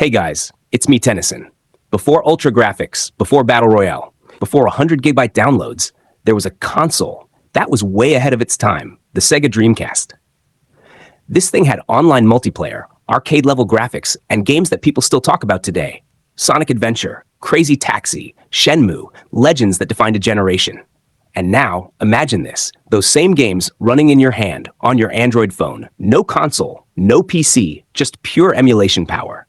Hey guys, it's me Tennyson. Before Ultra Graphics, before Battle Royale, before 100 gigabyte downloads, there was a console that was way ahead of its time, the Sega Dreamcast. This thing had online multiplayer, arcade-level graphics, and games that people still talk about today. Sonic Adventure, Crazy Taxi, Shenmue, legends that defined a generation. And now, imagine this, those same games running in your hand, on your Android phone. No console, no PC, just pure emulation power.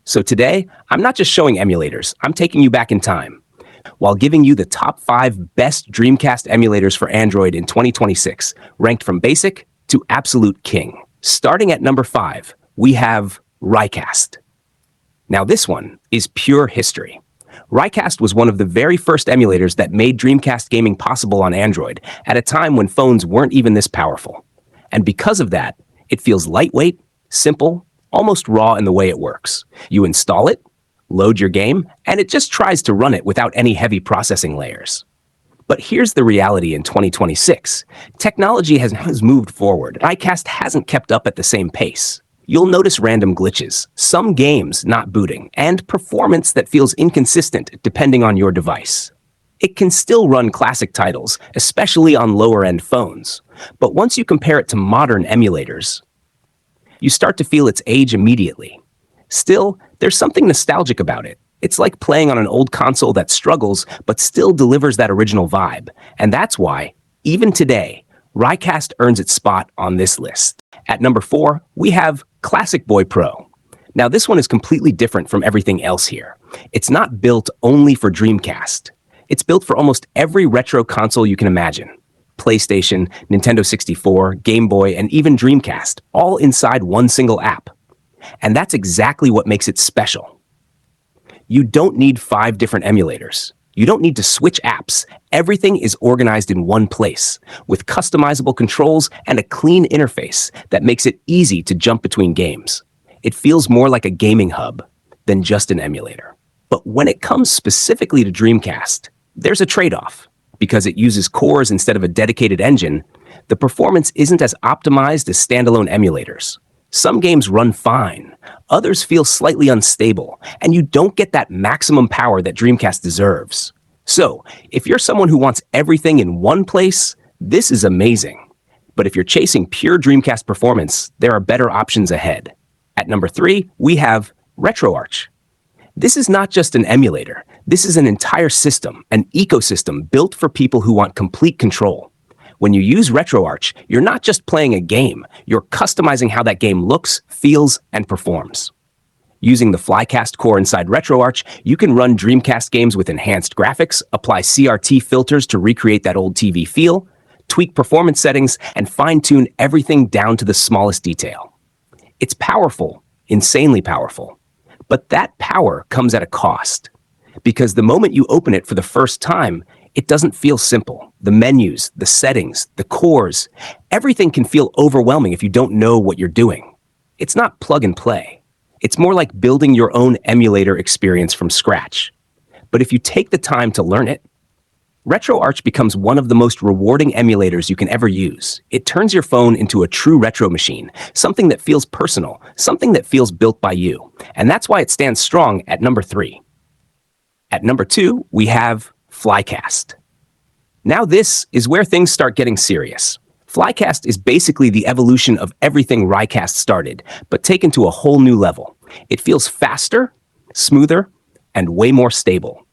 So today, I'm not just showing emulators, I'm taking you back in time, while giving you the top 5 best Dreamcast emulators for Android in 2026, ranked from basic to absolute king. Starting at number 5, we have Rycast. Now this one is pure history. Rycast was one of the very first emulators that made Dreamcast gaming possible on Android at a time when phones weren't even this powerful. And because of that, it feels lightweight, simple, almost raw in the way it works. You install it, load your game, and it just tries to run it without any heavy processing layers. But here's the reality in 2026. Technology has moved forward. Rycast hasn't kept up at the same pace. You'll notice random glitches, some games not booting, and performance that feels inconsistent depending on your device. It can still run classic titles, especially on lower-end phones. But once you compare it to modern emulators, you start to feel its age immediately. Still, there's something nostalgic about it. It's like playing on an old console that struggles, but still delivers that original vibe. And that's why, even today, Rycast earns its spot on this list. At number 4, we have Classic Boy Pro. Now this one is completely different from everything else here. It's not built only for Dreamcast. It's built for almost every retro console you can imagine. PlayStation, Nintendo 64, Game Boy, and even Dreamcast, all inside one single app. And that's exactly what makes it special. You don't need 5 different emulators. You don't need to switch apps. Everything is organized in one place, with customizable controls and a clean interface that makes it easy to jump between games. It feels more like a gaming hub than just an emulator. But when it comes specifically to Dreamcast, there's a trade-off. Because it uses cores instead of a dedicated engine, the performance isn't as optimized as standalone emulators. Some games run fine, others feel slightly unstable, and you don't get that maximum power that Dreamcast deserves. So, if you're someone who wants everything in one place, this is amazing. But if you're chasing pure Dreamcast performance, there are better options ahead. At number 3, we have RetroArch. This is not just an emulator. This is an entire system, an ecosystem built for people who want complete control. When you use RetroArch, you're not just playing a game, you're customizing how that game looks, feels, and performs. Using the Flycast core inside RetroArch, you can run Dreamcast games with enhanced graphics, apply CRT filters to recreate that old TV feel, tweak performance settings, and fine-tune everything down to the smallest detail. It's powerful, insanely powerful. But that power comes at a cost. Because the moment you open it for the first time, it doesn't feel simple. The menus, the settings, the cores, everything can feel overwhelming if you don't know what you're doing. It's not plug and play. It's more like building your own emulator experience from scratch. But if you take the time to learn it, RetroArch becomes one of the most rewarding emulators you can ever use. It turns your phone into a true retro machine, something that feels personal, something that feels built by you. And that's why it stands strong at number 3. At number 2, we have Flycast. Now this is where things start getting serious. Flycast is basically the evolution of everything Rycast started, but taken to a whole new level. It feels faster, smoother, and way more stable.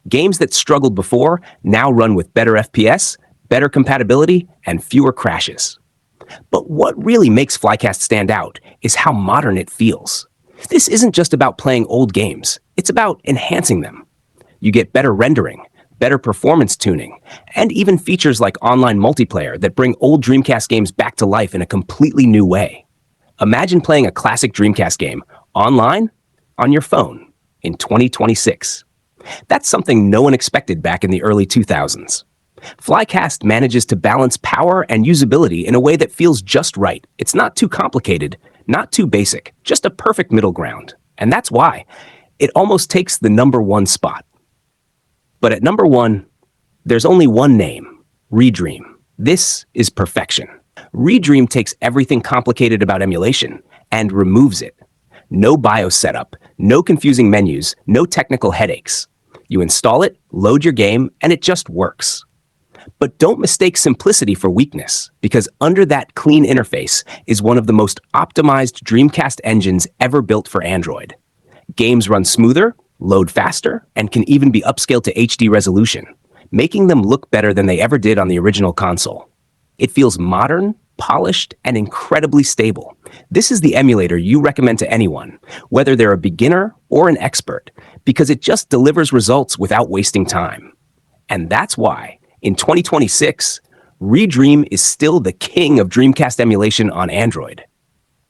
Games that struggled before now run with better FPS, better compatibility, and fewer crashes. But what really makes Flycast stand out is how modern it feels. This isn't just about playing old games, it's about enhancing them. You get better rendering, better performance tuning, and even features like online multiplayer that bring old Dreamcast games back to life in a completely new way. Imagine playing a classic Dreamcast game online on your phone in 2026. That's something no one expected back in the early 2000s. Flycast manages to balance power and usability in a way that feels just right. It's not too complicated, not too basic, just a perfect middle ground. And that's why it almost takes the number 1 spot. But at number 1, there's only one name, redream. This is perfection. Redream takes everything complicated about emulation and removes it. No BIOS setup, no confusing menus, no technical headaches. You install it, load your game, and it just works. But don't mistake simplicity for weakness, because under that clean interface is one of the most optimized Dreamcast engines ever built for Android. Games run smoother, load faster, and can even be upscaled to HD resolution, making them look better than they ever did on the original console. It feels modern, polished, and incredibly stable. This is the emulator you recommend to anyone, whether they're a beginner or an expert, because it just delivers results without wasting time. And that's why, in 2026, Redream is still the king of Dreamcast emulation on Android.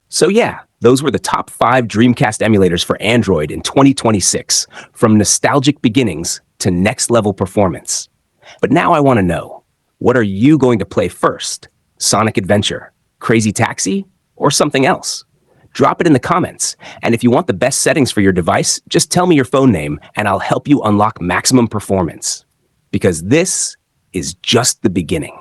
So yeah, those were the top 5 Dreamcast emulators for Android in 2026, from nostalgic beginnings to next-level performance. But now I want to know, what are you going to play first? Sonic Adventure, Crazy Taxi, or something else? Drop it in the comments, and if you want the best settings for your device, just tell me your phone name and I'll help you unlock maximum performance. Because this is just the beginning.